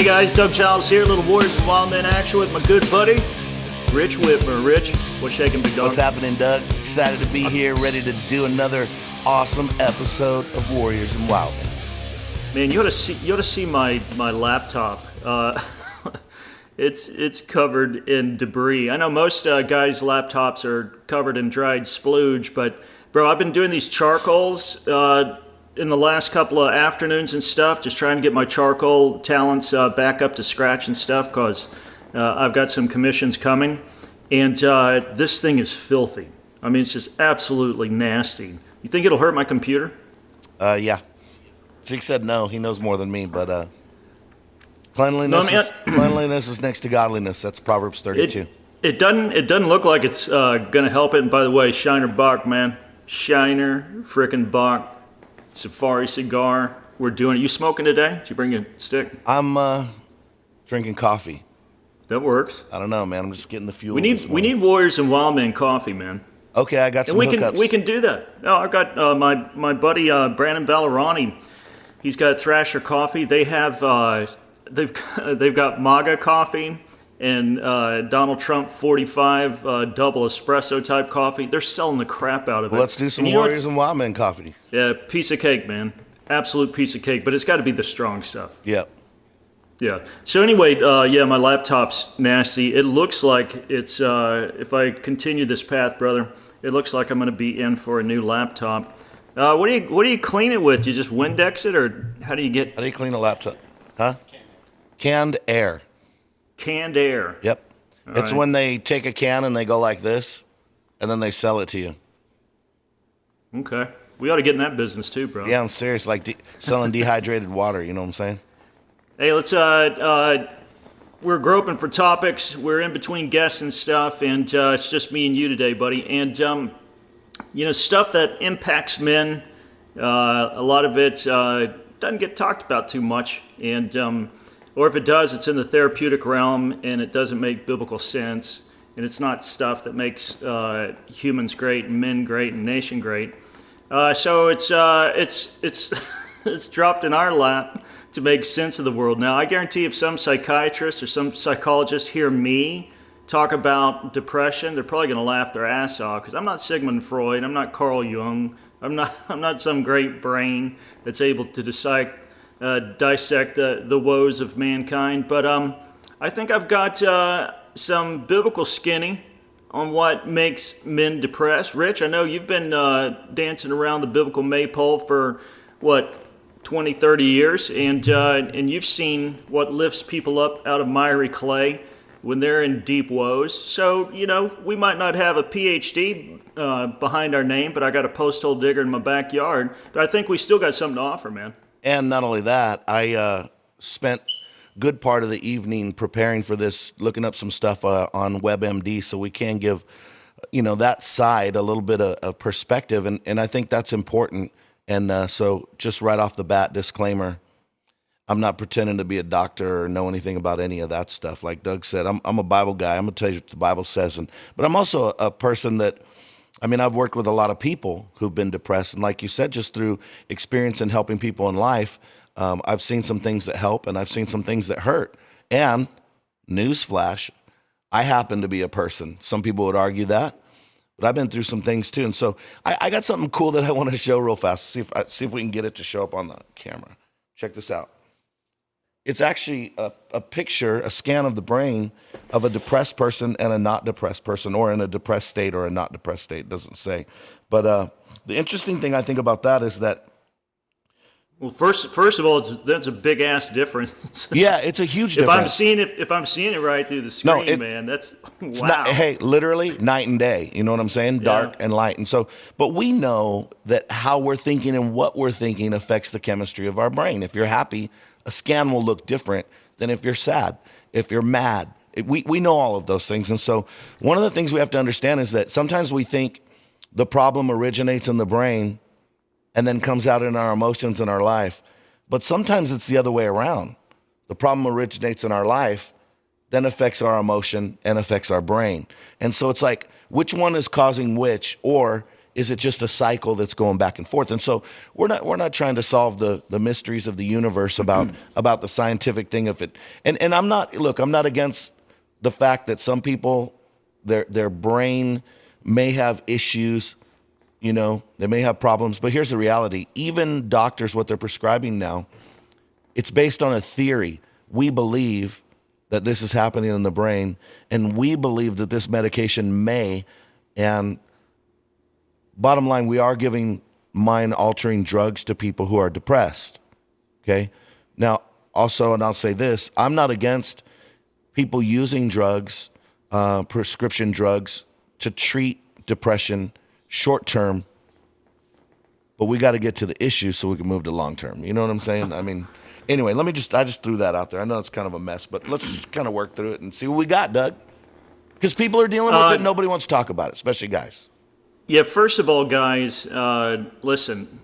Hey guys, Doug Giles here, Little Warriors and Wildmen action with my good buddy, Rich Whitmer. Rich, what's shaking, big dog? What's happening, Doug? Excited to be here, ready to do another awesome episode of Warriors and Wildmen. Man, you ought to see my laptop. It's covered in debris. I know most guys' laptops are covered in dried splooge, but bro, I've been doing these charcoals in the last couple of afternoons and stuff, just trying to get my charcoal talents back up to scratch and stuff, because I've got some commissions coming, and this thing is filthy. I mean, it's just absolutely nasty. You think it'll hurt my computer? Yeah. Zeke said no. He knows more than me, but cleanliness is next to godliness. That's Proverbs 32. It doesn't look like it's going to help it. And by the way, Shiner Bach, man. Shiner frickin' Bach. Safari cigar. We're doing it. You smoking today? Did you bring a stick? I'm drinking coffee. That works. I don't know, man. I'm just getting the fuel. We need Warriors and Wildmen coffee, man. Okay, I got some hookups. We can do that. No, I got my buddy Brandon Valerani. He's got Thrasher Coffee. They have they've got MAGA coffee and Donald Trump 45 double espresso type coffee. They're selling the crap out of it. Well, let's do some Warriors and Wildmen coffee. Yeah, piece of cake, man. Absolute piece of cake. But it's got to be the strong stuff. Yep. Yeah. So anyway, my laptop's nasty. It looks like it's if I continue this path, brother, it looks like I'm going to be in for a new laptop. What do you clean it with? You just Windex it, or how do you clean a laptop? Huh? Canned air. Canned air. Yep. All it's right. when they take a can and they go like this, and then they sell it to you. Okay. We ought to get in that business too, bro. Yeah, I'm serious. Like selling dehydrated water. You know what I'm saying? Hey, let's we're groping for topics. We're in between guests and stuff, and it's just me and you today, buddy. And stuff that impacts men. A lot of it doesn't get talked about too much, and or if it does, it's in the therapeutic realm, and it doesn't make biblical sense, and it's not stuff that makes humans great, and men great, and nation great. So it's it's dropped in our lap to make sense of the world. Now, I guarantee if some psychiatrist or some psychologist hear me talk about depression, they're probably going to laugh their ass off, because I'm not Sigmund Freud, I'm not Carl Jung, I'm not some great brain that's able to dissect the woes of mankind. But I think I've got some biblical skinny on what makes men depressed. Rich, I know you've been dancing around the biblical maypole for, 20, 30 years, and you've seen what lifts people up out of miry clay when they're in deep woes. So, we might not have a PhD behind our name, but I got a post-hole digger in my backyard. But I think we still got something to offer, man. And not only that, I spent good part of the evening preparing for this, looking up some stuff on WebMD, so we can give, that side a little bit of perspective, and I think that's important. And so just right off the bat, disclaimer, I'm not pretending to be a doctor or know anything about any of that stuff. Like Doug said, I'm a Bible guy. I'm going to tell you what the Bible says. But I'm also a person that, I've worked with a lot of people who've been depressed. And like you said, just through experience and helping people in life, I've seen some things that help and I've seen some things that hurt. And newsflash, I happen to be a person. Some people would argue that. But I've been through some things too. And so I got something cool that I want to show real fast. See if we can get it to show up on the camera. Check this out. It's actually a picture, a scan of the brain of a depressed person and a not depressed person, or in a depressed state or a not depressed state. It doesn't say. But the interesting thing I think about that is that, well, first of all, that's a big ass difference. Yeah, it's a huge difference. If I'm seeing it right through the screen, man, that's wow. Literally night and day. You know what I'm saying? Dark and light. And so, but we know that how we're thinking and what we're thinking affects the chemistry of our brain. If you're happy, a scan will look different than if you're sad, if you're mad. We know all of those things. And so one of the things we have to understand is that sometimes we think the problem originates in the brain and then comes out in our emotions in our life. But sometimes it's the other way around. The problem originates in our life, then affects our emotion and affects our brain. And so it's like, which one is causing which? Or is it just a cycle that's going back and forth? And so we're not trying to solve the mysteries of the universe about the scientific thing of it. And I'm not against the fact that some people, their brain may have issues, they may have problems, but here's the reality. Even doctors, what they're prescribing now, it's based on a theory. We believe that this is happening in the brain, and we believe that this medication may, and bottom line, we are giving mind-altering drugs to people who are depressed, okay? Now, also, and I'll say this, I'm not against people using drugs, prescription drugs, to treat depression short-term, but we got to get to the issue so we can move to long-term. You know what I'm saying? I mean, anyway, I just threw that out there. I know it's kind of a mess, but let's kind of work through it and see what we got, Doug. Because people are dealing with it, nobody wants to talk about it, especially guys. Yeah, first of all, guys, listen,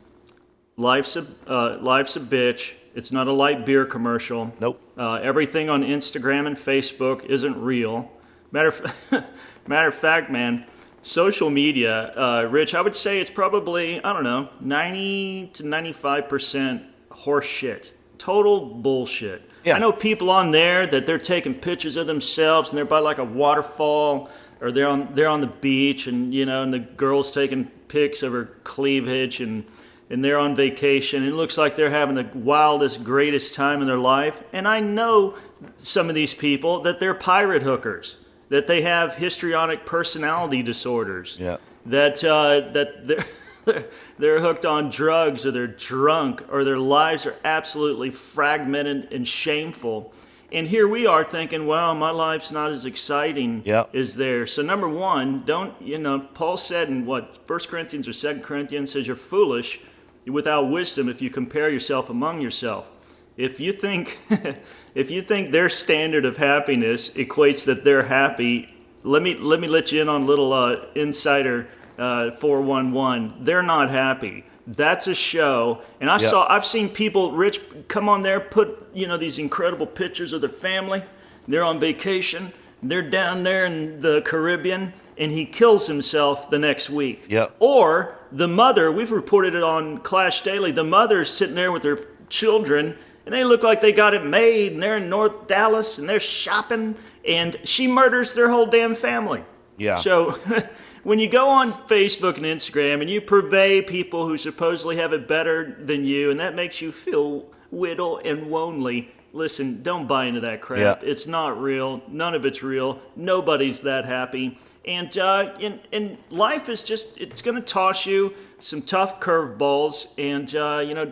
life's a bitch. It's not a light beer commercial. Nope. Everything on Instagram and Facebook isn't real. Matter of fact, man, social media, Rich, I would say it's probably, 90 to 95% horse shit. Total bullshit. Yeah. I know people on there that they're taking pictures of themselves and they're by like a waterfall, or they're on the beach, and and the girl's taking pics of her cleavage, and they're on vacation. It looks like they're having the wildest, greatest time in their life. And I know some of these people that they're pirate hookers, that they have histrionic personality disorders, that they're hooked on drugs, or they're drunk, or their lives are absolutely fragmented and shameful. And here we are thinking, well, my life's not as exciting as theirs. So number one, Paul said in 1 Corinthians or 2 Corinthians, says you're foolish without wisdom if you compare yourself among yourself. If you think their standard of happiness equates that they're happy, let me let you in on a little insider 411. They're not happy. That's a show. And I've seen people, Rich, come on there, put, these incredible pictures of their family. They're on vacation. They're down there in the Caribbean, and he kills himself the next week. Yep. Or the mother, we've reported it on Clash Daily, the mother's sitting there with her children, and they look like they got it made, and they're in North Dallas, and they're shopping, and she murders their whole damn family. Yeah. So when you go on Facebook and Instagram and you purvey people who supposedly have it better than you, and that makes you feel whittle and lonely, listen, don't buy into that crap. Yeah. It's not real. None of it's real. Nobody's that happy. And life is just, it's going to toss you some tough curveballs. And,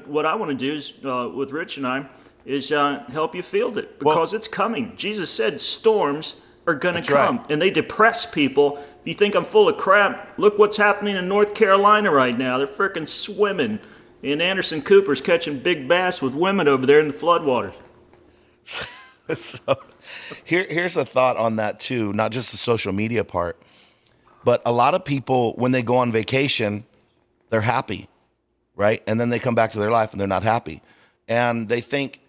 what I want to do is, with Rich and I, is help you field it, because it's coming. Jesus said storms are going to come. Right. And they depress people. If you think I'm full of crap, look what's happening in North Carolina right now. They're freaking swimming. And Anderson Cooper's catching big bass with women over there in the floodwaters. So here's a thought on that too, not just the social media part, but a lot of people, when they go on vacation, they're happy, right? And then they come back to their life and they're not happy. And they think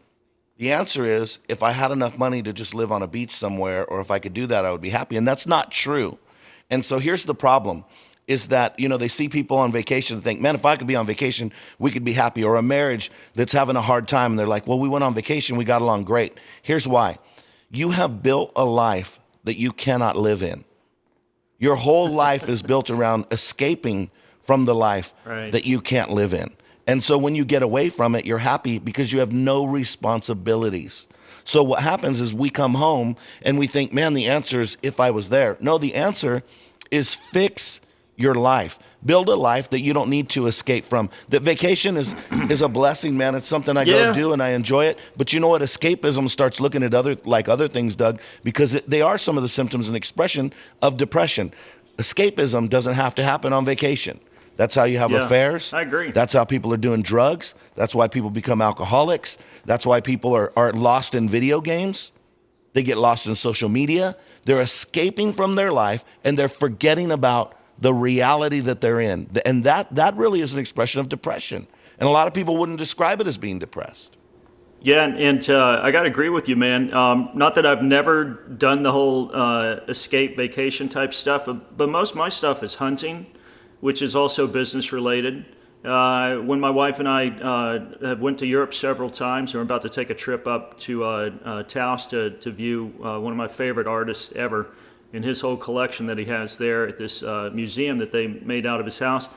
the answer is, if I had enough money to just live on a beach somewhere, or if I could do that, I would be happy. And that's not true. And so here's the problem, is that, they see people on vacation and think, man, if I could be on vacation, we could be happy. Or a marriage that's having a hard time, and they're like, well, we went on vacation, we got along great. Here's why. You have built a life that you cannot live in. Your whole life is built around escaping from the life that you can't live in. And so when you get away from it, you're happy because you have no responsibilities. So what happens is we come home and we think, man, the answer is if I was there. No, the answer is fix your life. Build a life that you don't need to escape from. That vacation is a blessing, man. It's something I go do and I enjoy it. But you know what? Escapism starts looking at other things, Doug, because they are some of the symptoms and expression of depression. Escapism doesn't have to happen on vacation. That's how you have affairs. I agree. That's how people are doing drugs. That's why people become alcoholics. That's why people are lost in video games. They get lost in social media. They're escaping from their life, and they're forgetting about the reality that they're in. And that really is an expression of depression. And a lot of people wouldn't describe it as being depressed. Yeah, and I got to agree with you, man. Not that I've never done the whole escape vacation type stuff, but most of my stuff is hunting. which is also business related. When my wife and I went to Europe several times, we're about to take a trip up to Taos to view one of my favorite artists ever, and his whole collection that he has there at this museum that they made out of his house.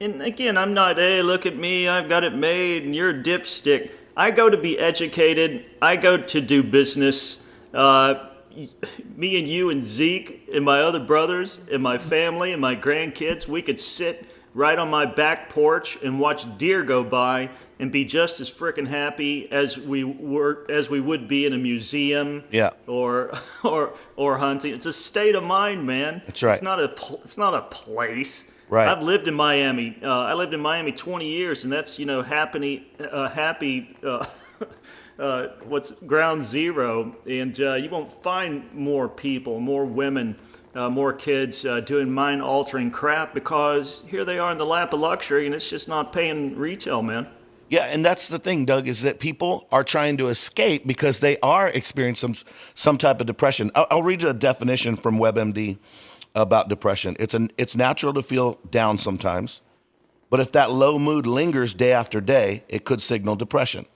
And again, I'm not, hey, look at me, I've got it made, and you're a dipstick. I go to be educated. I go to do business. Me and you and Zeke and my other brothers and my family and my grandkids, we could sit right on my back porch and watch deer go by and be just as frickin' happy as we would be in a museum. Yeah. Or hunting. It's a state of mind, man. That's right. It's not a place. Right. I've lived in Miami. I lived in Miami 20 years, and that's happy. What's ground zero, and you won't find more people, more women, more kids doing mind-altering crap because here they are in the lap of luxury, and it's just not paying retail, man. Yeah, and that's the thing, Doug, is that people are trying to escape because they are experiencing some type of depression. I'll read you a definition from WebMD about depression. It's natural to feel down sometimes, but if that low mood lingers day after day, it could signal depression.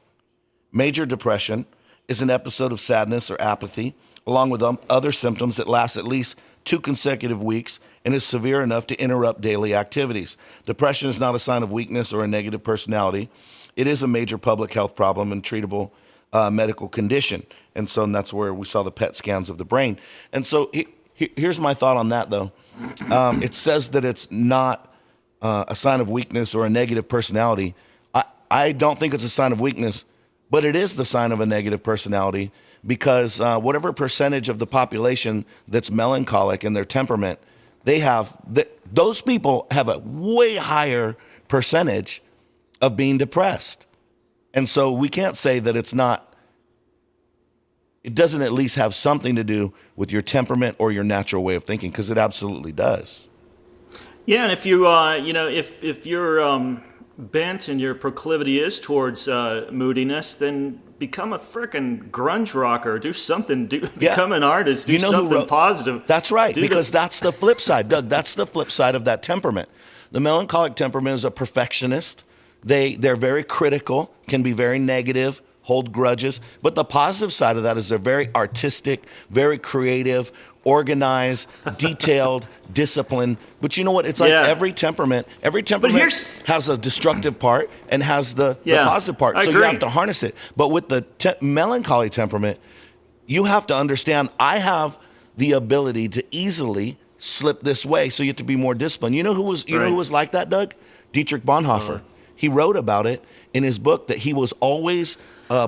Major depression is an episode of sadness or apathy, along with other symptoms that last at least 2 consecutive weeks and is severe enough to interrupt daily activities. Depression is not a sign of weakness or a negative personality. It is a major public health problem and treatable medical condition. And that's where we saw the PET scans of the brain. And so here's my thought on that, though. It says that it's not a sign of weakness or a negative personality. I don't think it's a sign of weakness, but it is the sign of a negative personality because whatever percentage of the population that's melancholic in their temperament, those people have a way higher percentage of being depressed. And so we can't say that it doesn't at least have something to do with your temperament or your natural way of thinking, because it absolutely does. Yeah, and if you, if you're bent and your proclivity is towards moodiness, then become a frickin' grunge rocker. Do something. Become an artist. Do something positive. That's right, because that's the flip side, Doug. That's the flip side of that temperament. The melancholic temperament is a perfectionist. They're very critical, can be very negative, hold grudges. But the positive side of that is they're very artistic, very creative, organized, detailed, disciplined. But you know what? It's like every temperament has a destructive part and has the positive part. So you have to harness it. But with the melancholy temperament, you have to understand I have the ability to easily slip this way. So you have to be more disciplined. You know who was like that, Doug? Dietrich Bonhoeffer. He wrote about it in his book that he was always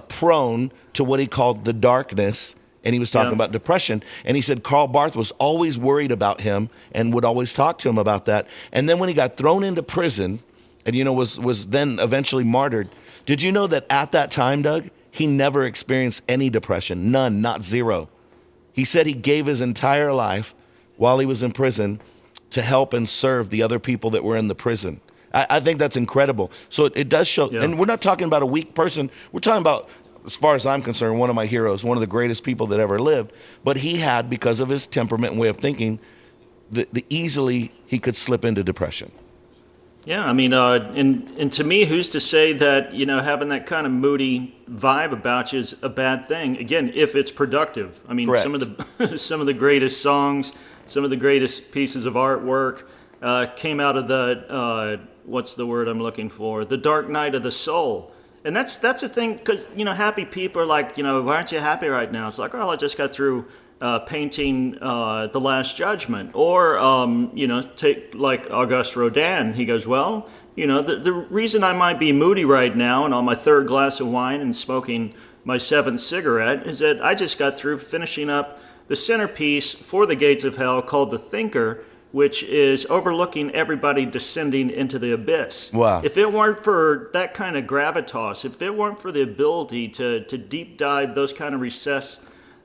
prone to what he called the darkness, and he was talking about depression. And he said Karl Barth was always worried about him and would always talk to him about that. And then when he got thrown into prison and, was then eventually martyred, did you know that at that time, Doug, he never experienced any depression? None, not zero. He said he gave his entire life while he was in prison to help and serve the other people that were in the prison. I think that's incredible. So it does show, and we're not talking about a weak person. We're talking about, as far as I'm concerned, one of my heroes, one of the greatest people that ever lived. But he had, because of his temperament and way of thinking, the easily he could slip into depression. Yeah, I mean, and to me, who's to say that, having that kind of moody vibe about you is a bad thing? Again, if it's productive. I mean, Correct. some of the greatest songs, some of the greatest pieces of artwork came out of the, what's the word I'm looking for? The dark night of the soul. And that's a thing, because, happy people are like, why aren't you happy right now? It's like, well, I just got through painting The Last Judgment. Or, take like Auguste Rodin. He goes, well, the reason I might be moody right now and on my 3rd glass of wine and smoking my 7th cigarette is that I just got through finishing up the centerpiece for The Gates of Hell called The Thinker, which is overlooking everybody descending into the abyss. Wow. If it weren't for that kind of gravitas, if it weren't for the ability to deep dive those kind of recesses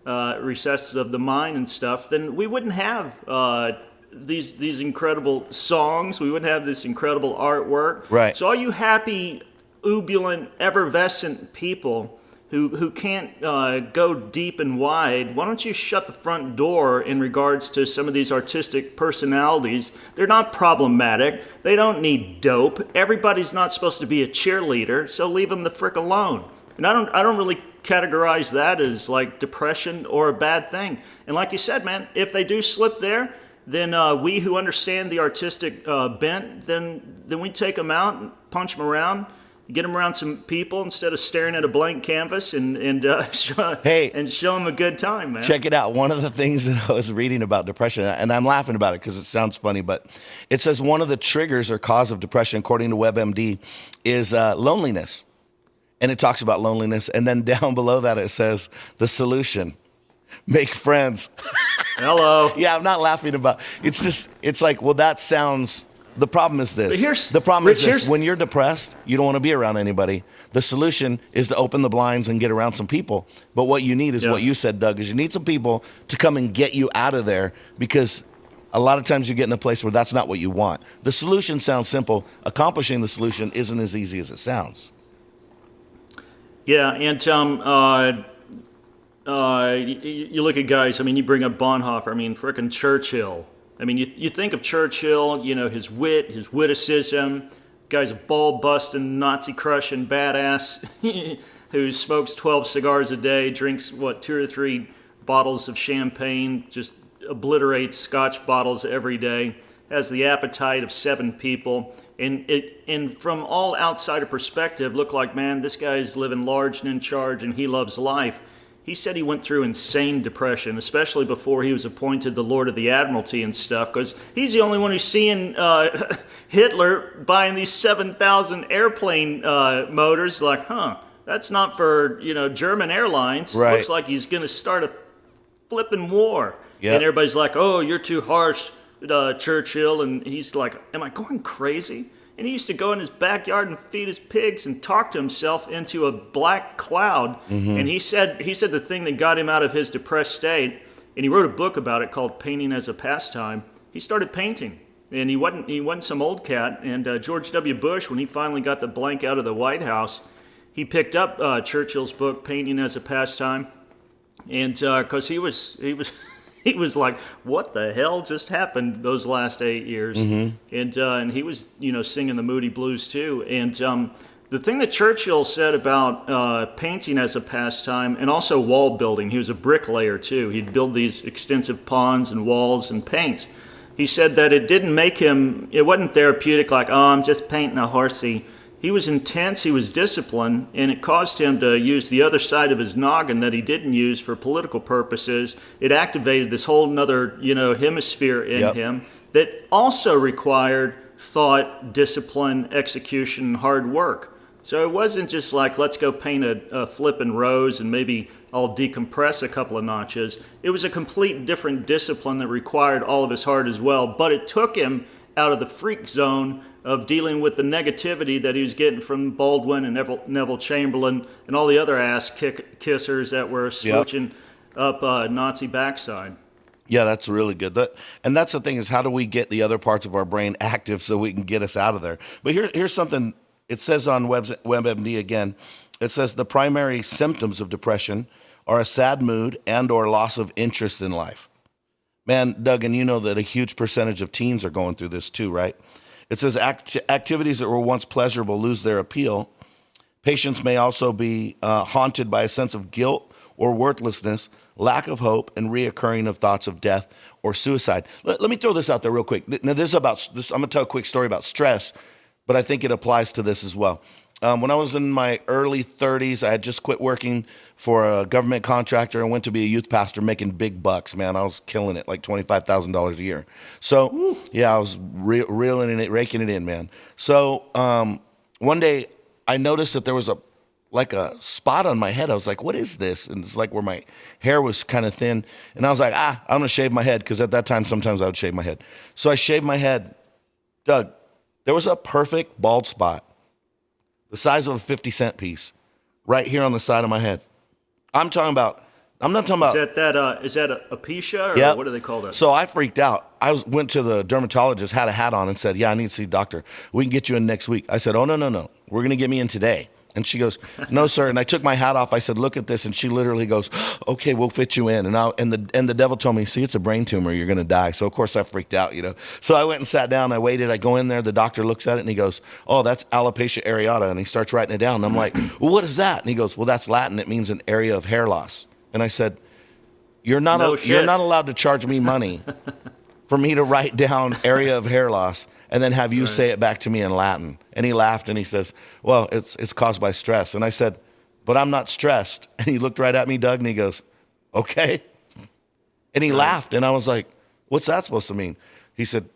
of the mind and stuff, then we wouldn't have these incredible songs. We wouldn't have this incredible artwork. Right. So all you happy, ubulant, effervescent people, who can't go deep and wide, why don't you shut the front door in regards to some of these artistic personalities? They're not problematic. They don't need dope. Everybody's not supposed to be a cheerleader, so leave them the frick alone. And I don't really categorize that as like depression or a bad thing. And like you said, man, if they do slip there, then we who understand the artistic bent, then we take them out and punch them around, get them around some people instead of staring at a blank canvas and show them a good time, man. Check it out. One of the things that I was reading about depression, and I'm laughing about it because it sounds funny, but it says one of the triggers or cause of depression, according to WebMD, is loneliness. And it talks about loneliness. And then down below that, it says the solution: make friends. Hello. Yeah, I'm not laughing about it's like, well, that sounds. The problem is this. When you're depressed, you don't want to be around anybody. The solution is to open the blinds and get around some people. But what you need is what you said, Doug, is you need some people to come and get you out of there, because a lot of times you get in a place where that's not what you want. The solution sounds simple. Accomplishing the solution isn't as easy as it sounds. Yeah, and you look at guys, I mean, you bring up Bonhoeffer, I mean, frickin' Churchill. I mean, you think of Churchill, you know, his wit, his witticism. Guy's a ball-busting, Nazi-crushing badass who smokes 12 cigars a day, drinks, 2 or 3 bottles of champagne, just obliterates Scotch bottles every day, has the appetite of 7 people. And from all outsider perspective, looked like, man, this guy's living large and in charge and he loves life. He said he went through insane depression, especially before he was appointed the Lord of the Admiralty and stuff, because he's the only one who's seeing Hitler buying these 7,000 airplane motors. Like, that's not for German Airlines. Right. Looks like he's going to start a flipping war. Yep. And everybody's like, oh, you're too harsh, Churchill. And he's like, am I going crazy? And he used to go in his backyard and feed his pigs and talk to himself into a black cloud. Mm-hmm. And he said the thing that got him out of his depressed state, and he wrote a book about it called Painting as a Pastime. He started painting, and he wasn't some old cat. And George W. Bush, when he finally got the blank out of the White House, he picked up Churchill's book, Painting as a Pastime, and because he was he was like, what the hell just happened those last 8 years? Mm-hmm. And he was, singing the Moody Blues too. And the thing that Churchill said about painting as a pastime and also wall building, he was a bricklayer too. He'd build these extensive ponds and walls and paint. He said that it wasn't therapeutic like, oh, I'm just painting a horsey. He was intense, he was disciplined, and it caused him to use the other side of his noggin that he didn't use for political purposes. It activated this whole nother, hemisphere in him that also required thought, discipline, execution, hard work. So it wasn't just like, let's go paint a flippin' rose and maybe I'll decompress a couple of notches. It was a complete different discipline that required all of his heart as well, but it took him out of the freak zone of dealing with the negativity that he was getting from Baldwin and Neville Chamberlain and all the other ass kissers that were switching up Nazi backside. Yeah, that's really good. And that's the thing, is how do we get the other parts of our brain active so we can get us out of there? But here's something, it says on WebMD again, it says the primary symptoms of depression are a sad mood and or loss of interest in life. Man, Doug, and you know that a huge percentage of teens are going through this too, right? It says activities that were once pleasurable lose their appeal. Patients may also be haunted by a sense of guilt or worthlessness, lack of hope, and reoccurring of thoughts of death or suicide. Let me throw this out there real quick. Now, this is about this. I'm going to tell a quick story about stress, but I think it applies to this as well. When I was in my early 30s, I had just quit working for a government contractor and went to be a youth pastor, making big bucks, man. I was killing it, like $25,000 a year. So, yeah, I was raking it in, man. So one day I noticed that there was a spot on my head. I was like, what is this? And it's like where my hair was kind of thin. And I was like, I'm going to shave my head, because at that time, sometimes I would shave my head. So I shaved my head. Doug, there was a perfect bald spot, the size of a 50-cent piece, right here on the side of my head. I'm not talking about. Is that a alopecia, or what do they call that? So I freaked out. Went to the dermatologist, had a hat on, and said, yeah, I need to see a doctor. We can get you in next week. I said, oh, no. We're going to get me in today. And she goes, no, sir. And I took my hat off. I said, look at this. And she literally goes, okay, we'll fit you in. And the devil told me, see, it's a brain tumor. You're going to die. So, of course, I freaked out, So I went and sat down. I waited. I go in there. The doctor looks at it, and he goes, oh, that's alopecia areata. And he starts writing it down. And I'm like, well, what is that? And he goes, well, that's Latin. It means an area of hair loss. And I said, you're not allowed to charge me money for me to write down area of hair loss and then have you say it back to me in Latin. And he laughed and he says, well, it's caused by stress. And I said, but I'm not stressed. And he looked right at me, Doug, and he goes, okay. And he laughed. And I was like, what's that supposed to mean? He said,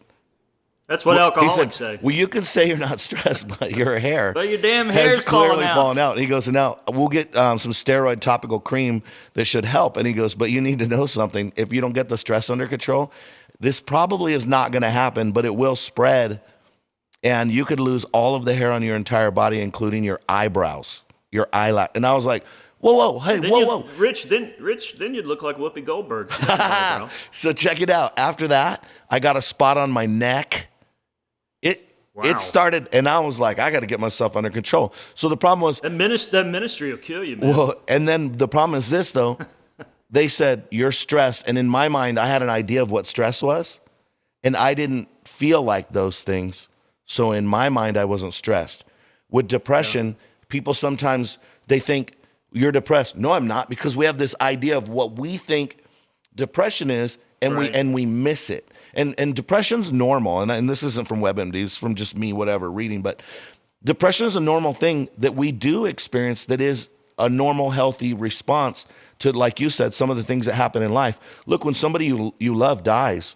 that's what alcoholics say. Well, you can say you're not stressed, but your hair but your damn hair's has clearly falling fallen out. And he goes, and now we'll get some steroid topical cream that should help. And he goes, but you need to know something. If you don't get the stress under control, this probably is not going to happen, but it will spread. And you could lose all of the hair on your entire body, including your eyebrows, your eyelash. And I was like, whoa, hey, whoa. Rich, then you'd look like Whoopi Goldberg. So check it out. After that, I got a spot on my neck. It started, and I was like, I got to get myself under control. So the problem was... That ministry will kill you, man. Well, and then the problem is this, though. They said, you're stressed. And in my mind, I had an idea of what stress was, and I didn't feel like those things. So in my mind, I wasn't stressed. With depression, people sometimes, they think, you're depressed. No, I'm not, because we have this idea of what we think depression is, and we miss it. And depression's normal, and this isn't from WebMD, it's from just me, whatever, reading, but depression is a normal thing that we do experience that is a normal, healthy response to, like you said, some of the things that happen in life. Look, when somebody you love dies,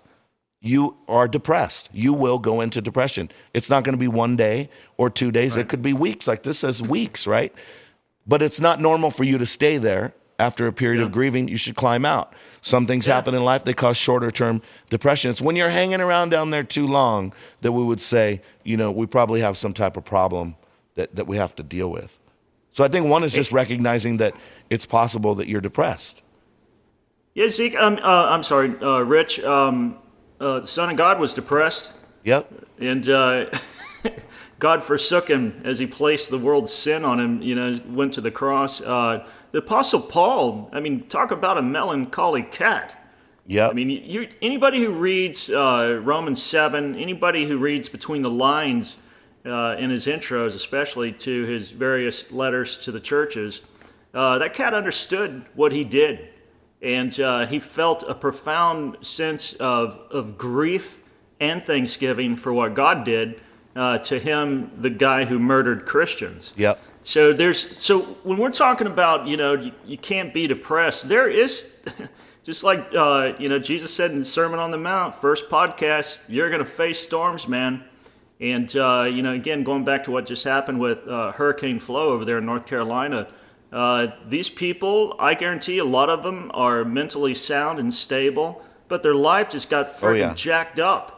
you are depressed. You will go into depression. It's not going to be 1 day or 2 days. It could be weeks, like this says weeks, right? But it's not normal for you to stay there. After a period of grieving, you should climb out. Some things happen in life, they cause shorter-term depression. It's when you're hanging around down there too long that we would say, we probably have some type of problem that we have to deal with. So I think one is just recognizing that it's possible that you're depressed. Yeah, Zeke, I'm sorry, Rich, the Son of God was depressed. Yep. And God forsook him as he placed the world's sin on him, went to the cross. The Apostle Paul, talk about a melancholy cat. Yeah. Anybody who reads Romans 7, anybody who reads between the lines in his intros, especially to his various letters to the churches, that cat understood what he did. And he felt a profound sense of grief and thanksgiving for what God did to him, the guy who murdered Christians. Yep. So when we're talking about, you can't be depressed, there is, just like, Jesus said in the Sermon on the Mount, first podcast, you're going to face storms, man. And, again, going back to what just happened with Hurricane Flo over there in North Carolina, these people, I guarantee a lot of them are mentally sound and stable, but their life just got freaking jacked up.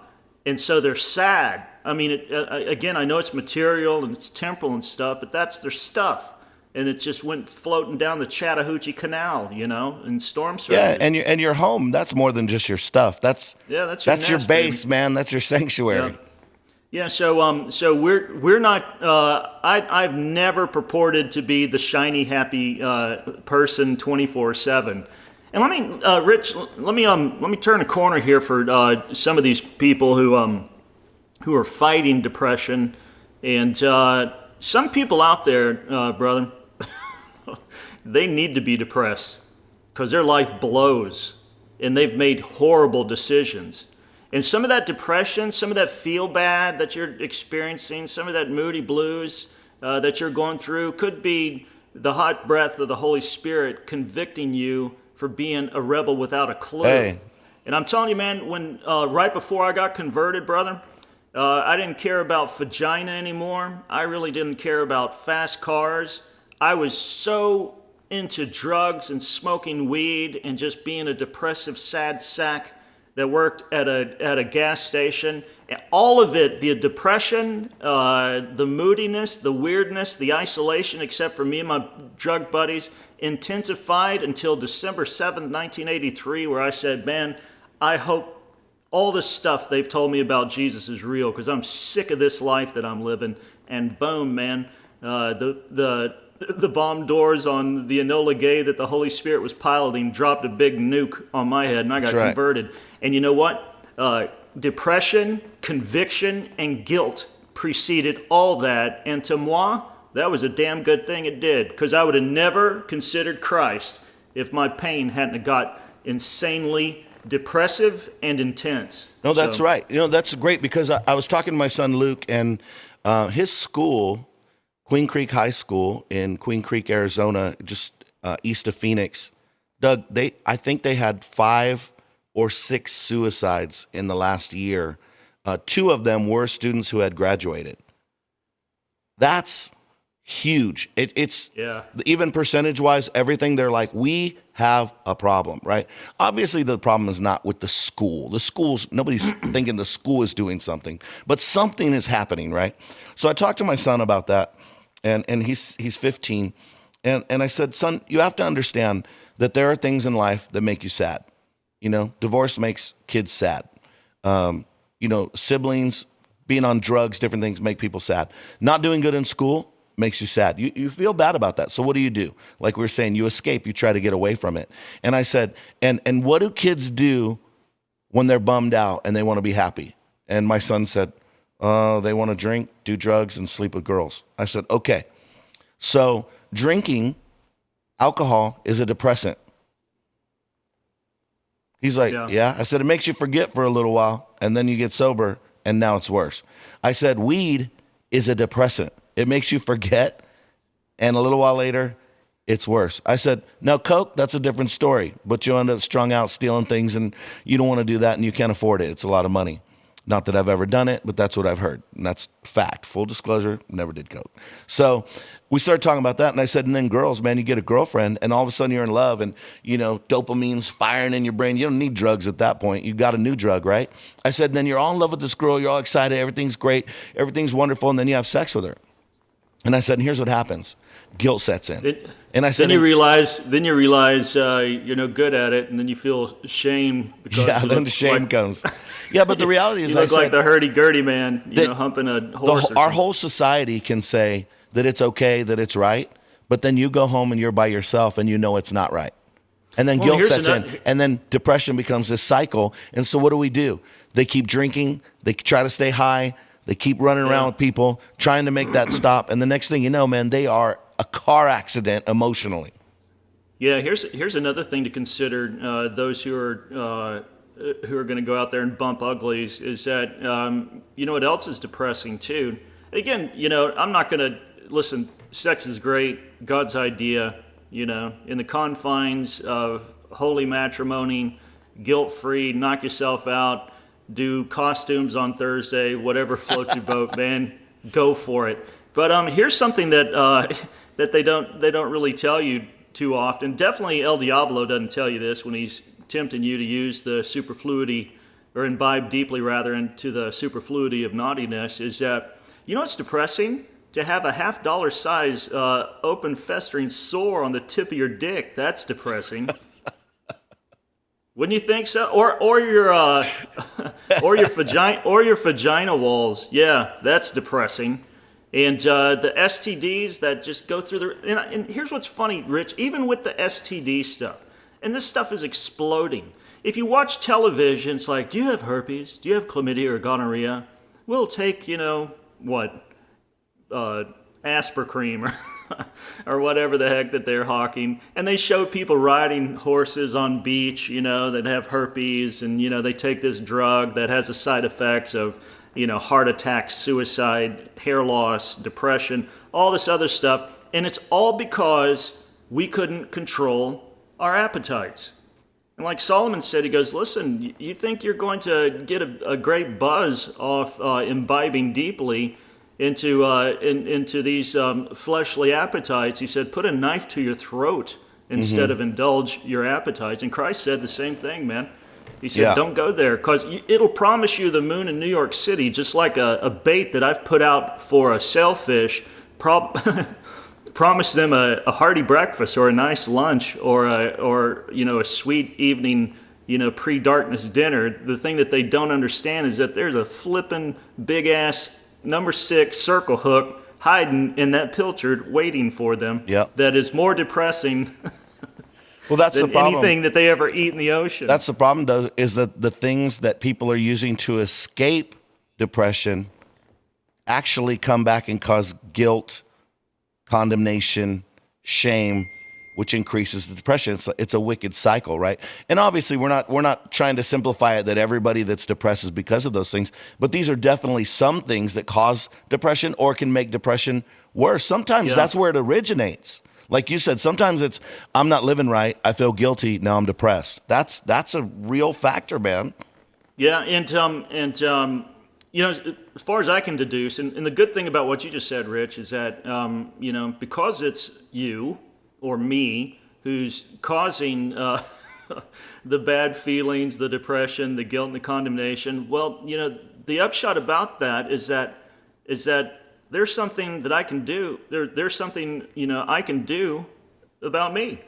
And so they're sad. Again, I know it's material and it's temporal and stuff, but that's their stuff. And it just went floating down the Chattahoochee Canal, in storm surges. Yeah, and your home, that's more than just your stuff. That's your base, baby. Man. That's your sanctuary. Yeah. So we're not. I've never purported to be the shiny, happy person 24/7. And let me, Rich, let me turn a corner here for some of these people who are fighting depression, and some people out there, brother, they need to be depressed because their life blows and they've made horrible decisions. And some of that depression, some of that feel bad that you're experiencing, some of that moody blues that you're going through could be the hot breath of the Holy Spirit convicting you for being a rebel without a clue. Hey. And I'm telling you, man, when right before I got converted, brother, I didn't care about vagina anymore. I really didn't care about fast cars. I was so into drugs and smoking weed and just being a depressive, sad sack that worked at a gas station. And all of it, the depression, the moodiness, the weirdness, the isolation, except for me and my drug buddies, intensified until December 7th, 1983, where I said, man, I hope all this stuff they've told me about Jesus is real because I'm sick of this life that I'm living. And boom, man, The bomb doors on the Enola Gay that the Holy Spirit was piloting dropped a big nuke on my head, and I got converted. And you know what? Depression, conviction, and guilt preceded all that. And to moi, that was a damn good thing it did, because I would have never considered Christ if my pain hadn't got insanely depressive and intense. No, that's right. That's great, because I was talking to my son Luke, and his school, Queen Creek High School in Queen Creek, Arizona, just east of Phoenix. Doug, I think they had 5 or 6 suicides in the last year. 2 of them were students who had graduated. That's huge. It's even percentage-wise, everything. They're like, we have a problem, right? Obviously, the problem is not with the school. The schools, nobody's thinking the school is doing something, but something is happening, right? So I talked to my son about that, and he's 15, and I said, son, you have to understand that there are things in life that make you sad. Divorce makes kids sad. Siblings, being on drugs, different things make people sad. Not doing good in school makes you sad. You feel bad about that. So what do? Like we were saying, you escape, you try to get away from it. And I said, and what do kids do when they're bummed out and they want to be happy? And my son said, they want to drink, do drugs, and sleep with girls. I said, okay. So drinking alcohol is a depressant. He's like, yeah. I said, it makes you forget for a little while, and then you get sober, and now it's worse. I said, weed is a depressant. It makes you forget, and a little while later, it's worse. I said, now coke, that's a different story, but you end up strung out stealing things, and you don't want to do that, and you can't afford it. It's a lot of money. Not that I've ever done it, but that's what I've heard, and that's fact. Full disclosure, never did coke. So we started talking about that, and I said, and then girls, man, you get a girlfriend, and all of a sudden you're in love, and, dopamine's firing in your brain. You don't need drugs at that point. You got a new drug, right? I said, and then you're all in love with this girl. You're all excited. Everything's great. Everything's wonderful, and then you have sex with her. And I said, and here's what happens. Guilt sets in. And I said, then you realize you're no good at it, and then you feel shame. Because then the shame comes. Yeah, but the reality is, you look like the hurdy-gurdy man, humping a horse. Our whole society can say that it's okay, that it's right, but then you go home and you're by yourself and you know it's not right. And then guilt sets in, and then depression becomes this cycle. And so what do? They keep drinking, they try to stay high, they keep running around with people, trying to make that stop. And the next thing you know, man, they are a car accident emotionally. Yeah, here's another thing to consider. Those who are going to go out there and bump uglies is that what else is depressing too. Again, I'm not going to listen. Sex is great, God's idea. In the confines of holy matrimony, guilt-free, knock yourself out. Do costumes on Thursday, whatever floats your boat, man. Go for it. But here's something that that they don't really tell you too often. Definitely El Diablo doesn't tell you this when he's tempting you to use the superfluity, or imbibe deeply rather into the superfluity of naughtiness. Is that it's depressing to have a $50 size open festering sore on the tip of your dick. That's depressing. Wouldn't you think so? Or your vagina walls. Yeah, that's depressing. And the STDs that just go through the. And here's what's funny, Rich. Even with the STD stuff, and this stuff is exploding. If you watch television, it's like, do you have herpes? Do you have chlamydia or gonorrhea? We'll take, Aspercream or whatever the heck that they're hawking. And they show people riding horses on beach, that have herpes, and, they take this drug that has the side effects of, heart attack, suicide, hair loss, depression, all this other stuff. And it's all because we couldn't control our appetites. And like Solomon said, he goes, listen, you think you're going to get a great buzz off imbibing deeply into these fleshly appetites. He said, put a knife to your throat instead of indulge your appetites. And Christ said the same thing, man. He said, don't go there, because it'll promise you the moon in New York City, just like a bait that I've put out for a sailfish, promise them a hearty breakfast or a nice lunch or a sweet evening, pre-darkness dinner. The thing that they don't understand is that there's a flippin' big-ass number 6 circle hook hiding in that pilchard waiting for them. Yep. That is more depressing Well, that's the than problem. anything that they ever eat in the ocean. That's the problem, though, is that the things that people are using to escape depression actually come back and cause guilt, condemnation, shame, which increases the depression. It's a wicked cycle, right? And obviously, we're not trying to simplify it that everybody that's depressed is because of those things, but these are definitely some things that cause depression or can make depression worse. Sometimes that's where it originates. Like you said, sometimes it's, I'm not living right, I feel guilty, now I'm depressed. That's a real factor, man. Yeah, and you know, as far as I can deduce, and the good thing about what you just said, Rich, is that you know, because it's you or me who's causing the bad feelings, the depression, the guilt, and the condemnation. Well, you know, the upshot about that is that there's something that I can do. There's something, you know, I can do about me.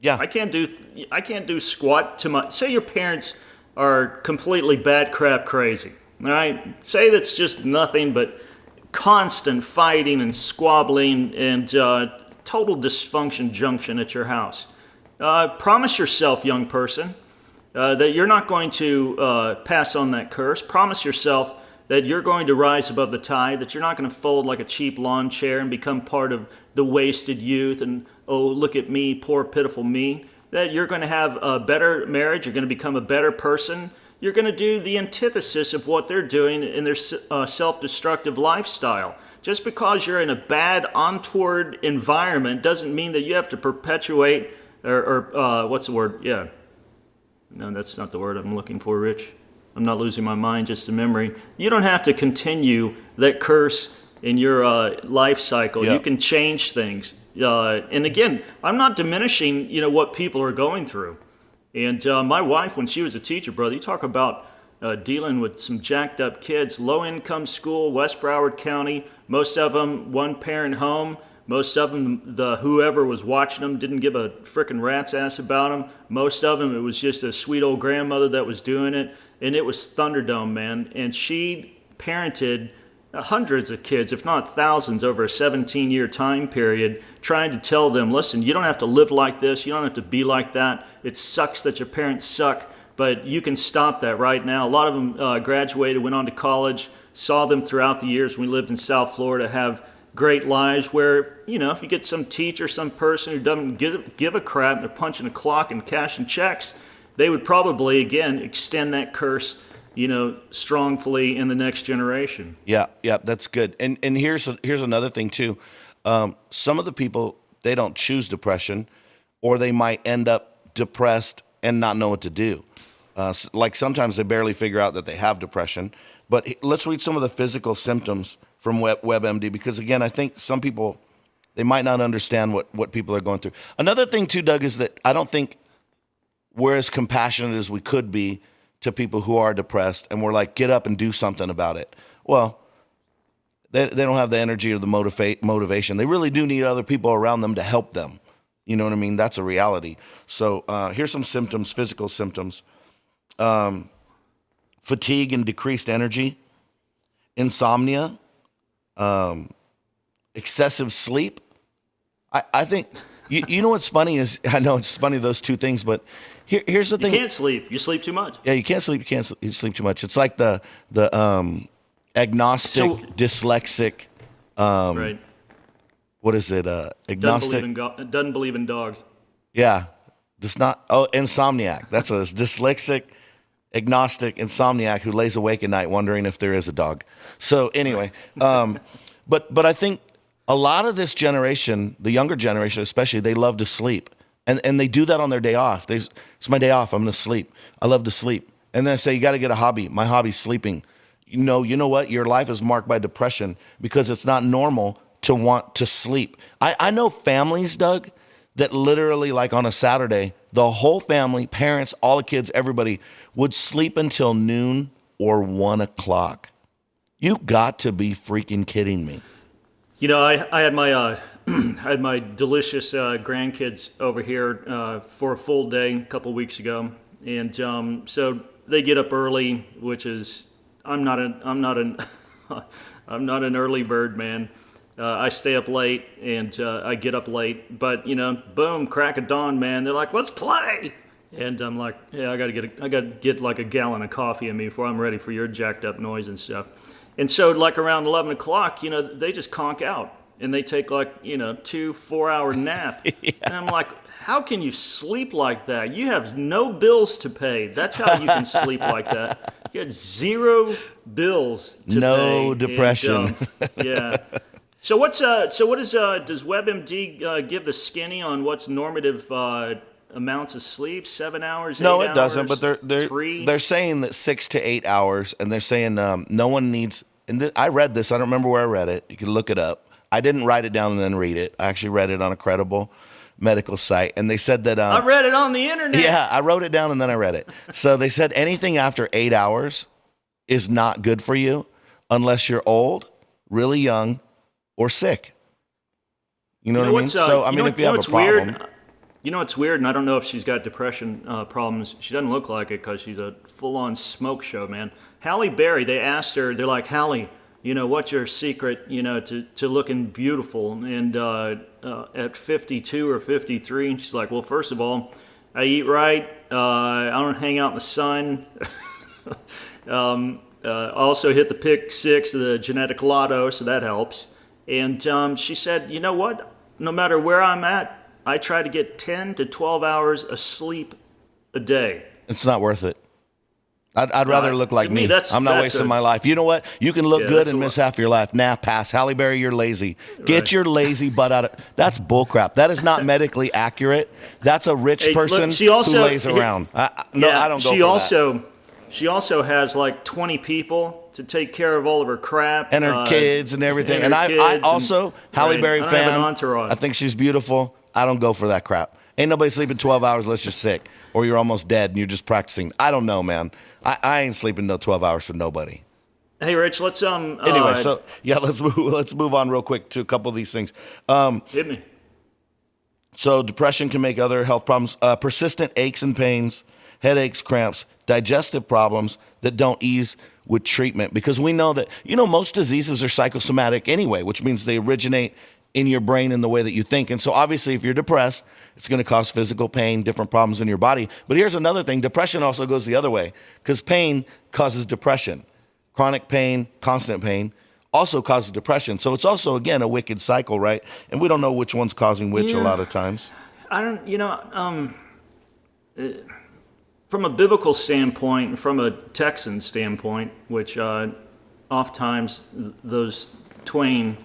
Yeah. I can't do squat to my. Say your parents are completely bat crap crazy. All right. Say that's just nothing but constant fighting and squabbling and total dysfunction junction at your house. Promise yourself, young person, that you're not going to pass on that curse. Promise yourself that you're going to rise above the tide, that you're not going to fold like a cheap lawn chair and become part of the wasted youth and, oh, look at me, poor pitiful me. That you're going to have a better marriage, you're going to become a better person. You're going to do the antithesis of what they're doing in their self-destructive lifestyle. Just because you're in a bad, untoward environment doesn't mean that you have to perpetuate, or what's the word? Yeah. No, that's not the word I'm looking for, Rich. I'm not losing my mind, just a memory. You don't have to continue that curse in your life cycle. Yep. You can change things. And again, I'm not diminishing, you know, what people are going through. And my wife, when she was a teacher, brother, you talk about dealing with some jacked up kids, low-income school, West Broward County, most of them one-parent home. Most of them, whoever was watching them didn't give a frickin' rat's ass about them. Most of them, it was just a sweet old grandmother that was doing it. And it was Thunderdome, man. And she parented hundreds of kids, if not thousands, over a 17-year time period, trying to tell them, listen, you don't have to live like this. You don't have to be like that. It sucks that your parents suck, but you can stop that right now. A lot of them graduated, went on to college, saw them throughout the years when we lived in South Florida have great lives where, you know, if you get some teacher, some person who doesn't give a crap, they're punching a clock and cashing checks, they would probably, again, extend that curse, you know, strongly in the next generation. Yeah, that's good. And here's another thing too. Some of the people, they don't choose depression, or they might end up depressed and not know what to do. Like sometimes they barely figure out that they have depression. But let's read some of the physical symptoms from WebMD, because again, I think some people, they might not understand what people are going through. Another thing too, Doug, is that I don't think we're as compassionate as we could be to people who are depressed, and we're like, get up and do something about it. Well, they don't have the energy or the motivation. They really do need other people around them to help them. You know what I mean? That's a reality. So here's some symptoms, physical symptoms. Fatigue and decreased energy, insomnia, excessive sleep. I think, you know what's funny is, I know it's funny, those two things, but here's the thing. You can't sleep. You sleep too much. Yeah, you can't sleep. You sleep too much. It's like the agnostic, dyslexic, right. What is it? Agnostic. Doesn't believe in dogs. Yeah. Insomniac. That's a dyslexic, agnostic, insomniac who lays awake at night wondering if there is a dog. So anyway, but I think a lot of this generation, the younger generation especially, they love to sleep. And they do that on their day off. It's my day off. I'm going to sleep. I love to sleep. And then I say, you got to get a hobby. My hobby's sleeping. You know what? Your life is marked by depression because it's not normal to want to sleep. I know families, Doug, that literally, like on a Saturday, the whole family, parents, all the kids, everybody would sleep until noon or 1 o'clock. You got to be freaking kidding me. You know, I had my I had my delicious grandkids over here for a full day a couple weeks ago, and so they get up early, which is I'm not an early bird, man. I stay up late and I get up late, but boom, crack of dawn, man. They're like, let's play. And I'm like, yeah, I gotta get like a gallon of coffee in me before I'm ready for your jacked up noise and stuff. And so like around 11 o'clock, they just conk out and they take like, 2-4 hour nap. Yeah. And I'm like, how can you sleep like that? You have no bills to pay. That's how you can sleep like that. You had 0 bills to pay. No depression. And, yeah. So what does WebMD give the skinny on what's normative amounts of sleep? 7 hours? No, 8 it hours, doesn't. But they're 3? they're saying that 6 to 8 hours, and they're saying no one needs. And I read this. I don't remember where I read it. You can look it up. I didn't write it down and then read it. I actually read it on a credible medical site, and they said that I read it on the internet. Yeah, I wrote it down and then I read it. So they said anything after 8 hours is not good for you unless you're old, really young, or sick. You know what I mean? So I mean, if you have a problem. It's weird, and I don't know if she's got depression problems. She doesn't look like it because she's a full-on smoke show, man. Halle Berry, they asked her, they're like, Halle, what's your secret, to looking beautiful? And at 52 or 53, and she's like, well, first of all, I eat right. I don't hang out in the sun. Also hit the pick 6 of the genetic lotto, so that helps. And she said, you know what? No matter where I'm at, I try to get 10 to 12 hours of sleep a day. It's not worth it. I'd rather look like me. I'm not wasting my life. You know what? You can look good and miss half your life. Nah, pass. Halle Berry, you're lazy. Get your lazy butt out of... That's bullcrap. That is not medically accurate. That's a rich person who lays around. I don't go for that. She also has like 20 people to take care of all of her crap. And her kids and everything. And I also, Halle Berry fan, I think she's beautiful. I don't go for that crap. Ain't nobody sleeping 12 hours unless you're sick or you're almost dead and you're just practicing. I don't know, man. I ain't sleeping no 12 hours for nobody. Hey, Rich, let's anyway, so yeah, let's move on real quick to a couple of these things. Hit me. So depression can make other health problems, persistent aches and pains, headaches, cramps, digestive problems that don't ease with treatment, because we know that most diseases are psychosomatic anyway, which means they originate in your brain in the way that you think. And so obviously if you're depressed, it's going to cause physical pain, different problems in your body. But here's another thing. Depression also goes the other way, because pain causes depression. Chronic pain, constant pain also causes depression. So it's also, again, a wicked cycle, right? And we don't know which one's causing which a lot of times. I don't, from a biblical standpoint, from a Texan standpoint, which oftentimes those twain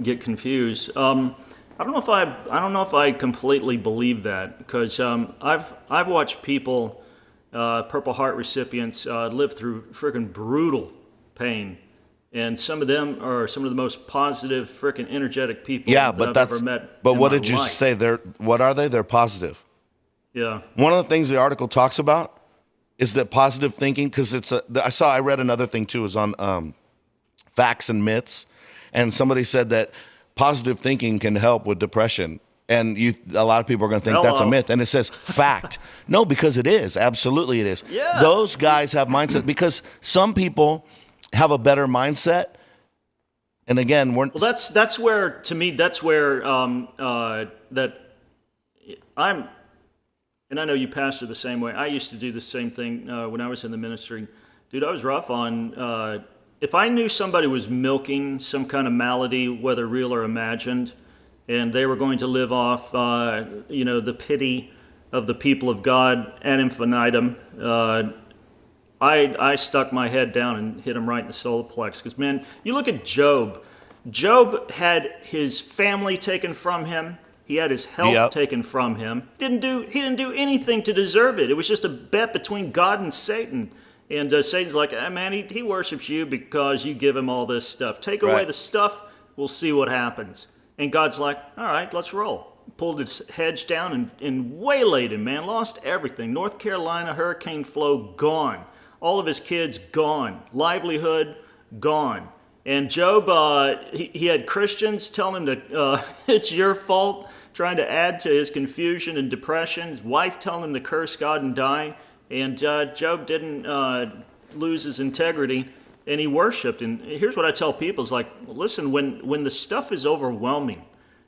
get confused. I don't know if I completely believe that, because I've watched people, Purple Heart recipients, live through freaking brutal pain, and some of them are some of the most positive, freaking energetic people that I've ever met. But what did you say? What are they? They're positive. Yeah. One of the things the article talks about is that positive thinking, because I read another thing too, is on facts and myths. And somebody said that positive thinking can help with depression. And a lot of people are going to think that's a myth. And it says fact. No, because it is. Absolutely it is. Yeah. Those guys have mindset, because some people have a better mindset. And again, that's where, to me, that's where that I'm, and I know you pastor the same way. I used to do the same thing when I was in the ministry. Dude, I was rough on... if I knew somebody was milking some kind of malady, whether real or imagined, and they were going to live off, the pity of the people of God ad infinitum, I stuck my head down and hit him right in the solar plex. Because, man, you look at Job. Job had his family taken from him. He had his health taken from him. He didn't do anything to deserve it. It was just a bet between God and Satan. And Satan's like, man, he worships you because you give him all this stuff. Take away the stuff, we'll see what happens. And God's like, all right, let's roll. Pulled his hedge down and waylaid him, man. Lost everything. North Carolina, hurricane flow, gone. All of his kids, gone. Livelihood, gone. And Job, he had Christians telling him to, it's your fault, trying to add to his confusion and depression. His wife telling him to curse God and die. And Job didn't lose his integrity. and he worshiped. And here's what I tell people is like, listen, when the stuff is overwhelming,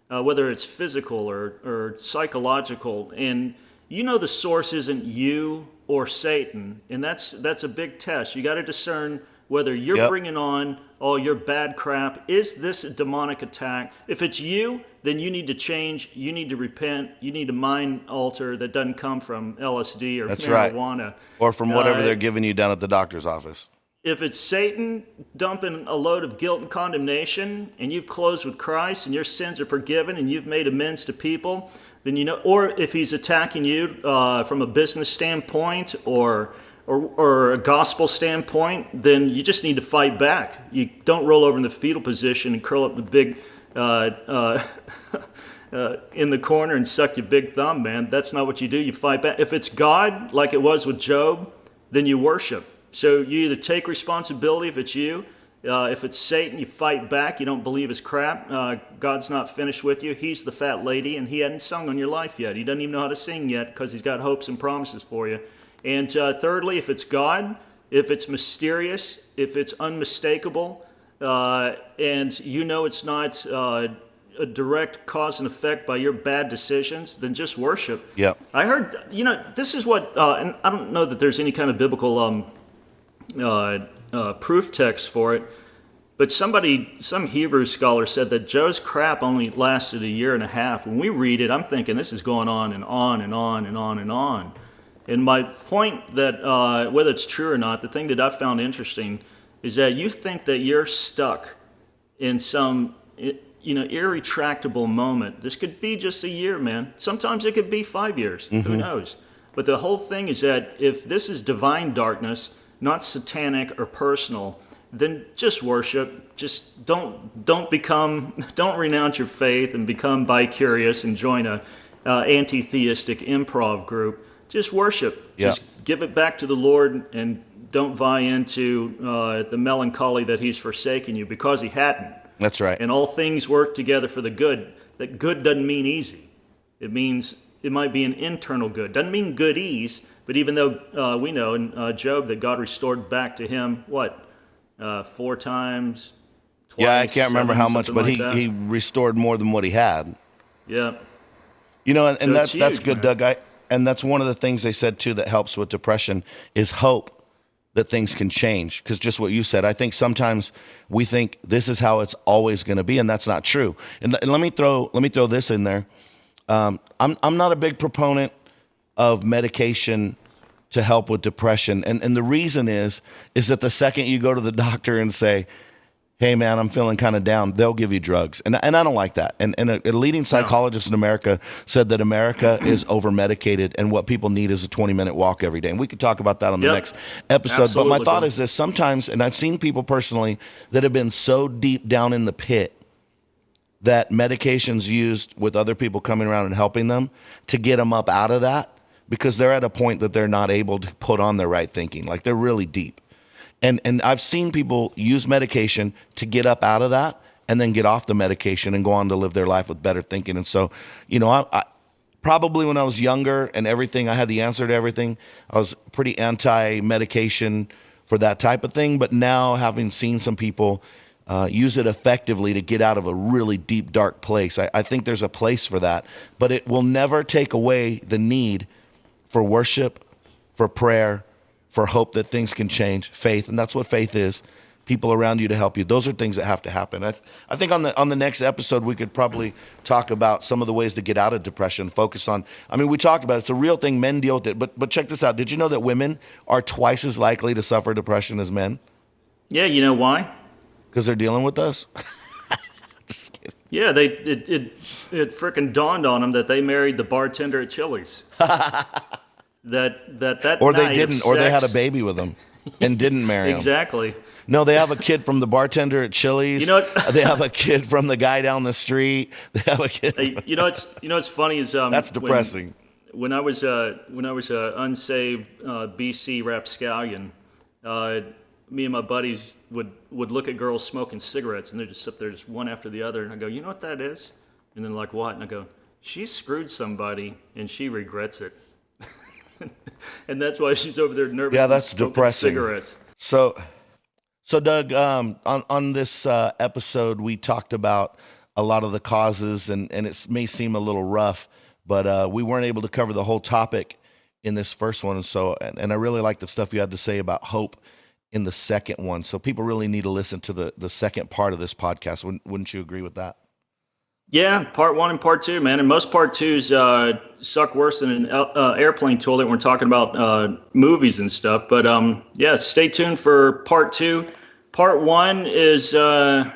whether it's physical or psychological, and you know the source isn't you or Satan, and that's a big test. You got to discern whether you're bringing on all your bad crap. Is this a demonic attack? If it's you, then you need to change. You need to repent. You need a mind alter that doesn't come from LSD or marijuana. Right. Or from whatever they're giving you down at the doctor's office. If it's Satan dumping a load of guilt and condemnation, and you've closed with Christ and your sins are forgiven and you've made amends to people, then you know. Or if he's attacking you from a business standpoint or a gospel standpoint, then you just need to fight back. You don't roll over in the fetal position and curl up the big in the corner and suck your big thumb, man. That's not what you do. You fight back. If it's God, like it was with Job, then you worship. So you either take responsibility if it's you. If it's Satan, you fight back. You don't believe his crap. God's not finished with you. He's the fat lady, and he hadn't sung on your life yet. He doesn't even know how to sing yet because he's got hopes and promises for you. And thirdly, if it's God, if it's mysterious, if it's unmistakable, and you know it's not a direct cause and effect by your bad decisions, then just worship. Yeah. I heard, this is what, and I don't know that there's any kind of biblical proof text for it, but some Hebrew scholar said that Joe's crap only lasted a year and a half. When we read it, I'm thinking this is going on and on and on and on and on. And my point that, whether it's true or not, the thing that I found interesting is that you think that you're stuck in some, irretractable moment. This could be just a year, man. Sometimes it could be 5 years. Who knows? But the whole thing is that if this is divine darkness, not satanic or personal, then just worship. Just don't renounce your faith and become bi-curious and join a anti-theistic improv group. Just worship. Yeah. Just give it back to the Lord and don't buy into the melancholy that he's forsaken you, because he hadn't. That's right. And all things work together for the good. That good doesn't mean easy. It means it might be an internal good. Doesn't mean good ease, but even though we know in Job that God restored back to him, 4 times? Twice, yeah, I can't remember how much, but like he restored more than what he had. Yeah. And So that's huge, good, man. Doug. And that's one of the things they said, too, that helps with depression is hope that things can change. Because just what you said, I think sometimes we think this is how it's always going to be, and that's not true. And let me throw this in there. I'm not a big proponent of medication to help with depression. And the reason is that the second you go to the doctor and say, hey, man, I'm feeling kind of down, they'll give you drugs. And I don't like that. And a leading psychologist in America said that America is over-medicated and what people need is a 20-minute walk every day. And we could talk about that on the next episode. Absolutely. But my thought is this. Sometimes, and I've seen people personally that have been so deep down in the pit that medication's used with other people coming around and helping them to get them up out of that because they're at a point that they're not able to put on their right thinking. Like they're really deep. And I've seen people use medication to get up out of that and then get off the medication and go on to live their life with better thinking. And so, I probably when I was younger and everything, I had the answer to everything. I was pretty anti-medication for that type of thing. But now having seen some people use it effectively to get out of a really deep, dark place, I think there's a place for that. But it will never take away the need for worship, for prayer, for hope that things can change, faith, and that's what faith is. People around you to help you. Those are things that have to happen. I think on the next episode we could probably talk about some of the ways to get out of depression. Focus on. We talked about it. It's a real thing. Men deal with it. But check this out. Did you know that women are twice as likely to suffer depression as men? Yeah, you know why? Because they're dealing with us. Just kidding. Yeah, it frickin' dawned on them that they married the bartender at Chili's. that Or they night didn't, of or they had a sex- baby with them and didn't marry him. Exactly. No, they have a kid from the bartender at Chili's. You know what? They have a kid from the guy down the street. They have a kid. What's funny is That's depressing. When I was a unsaved BC rapscallion, me and my buddies would look at girls smoking cigarettes, and they're just up there, just one after the other. And I go, you know what that is? And then like, what? And I go, she screwed somebody, and she regrets it. And that's why she's over there nervous. Yeah, that's smoking depressing. Cigarettes. So So, Doug, on this episode, we talked about a lot of the causes, and it may seem a little rough, but we weren't able to cover the whole topic in this first one. So, and I really like the stuff you had to say about hope in the second one. So people really need to listen to the second part of this podcast. Wouldn't you agree with that? Yeah, part 1 and part 2, man. And most part 2s suck worse than an airplane toilet when we're talking about movies and stuff. But yeah, stay tuned for part 2. Part 1 is the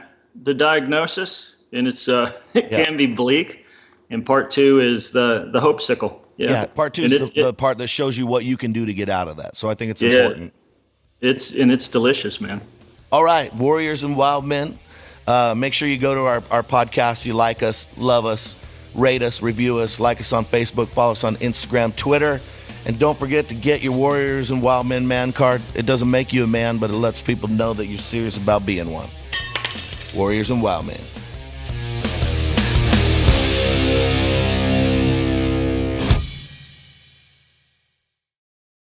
diagnosis, and it can be bleak. And part 2 is the hope sickle. Yeah, part 2 is the part that shows you what you can do to get out of that. So I think it's important. It's delicious, man. All right, Warriors and Wild Men. Make sure you go to our podcast. You like us, love us, rate us, review us, like us on Facebook, follow us on Instagram, Twitter. And don't forget to get your Warriors and Wild Men man card. It doesn't make you a man, but it lets people know that you're serious about being one. Warriors and Wild Men.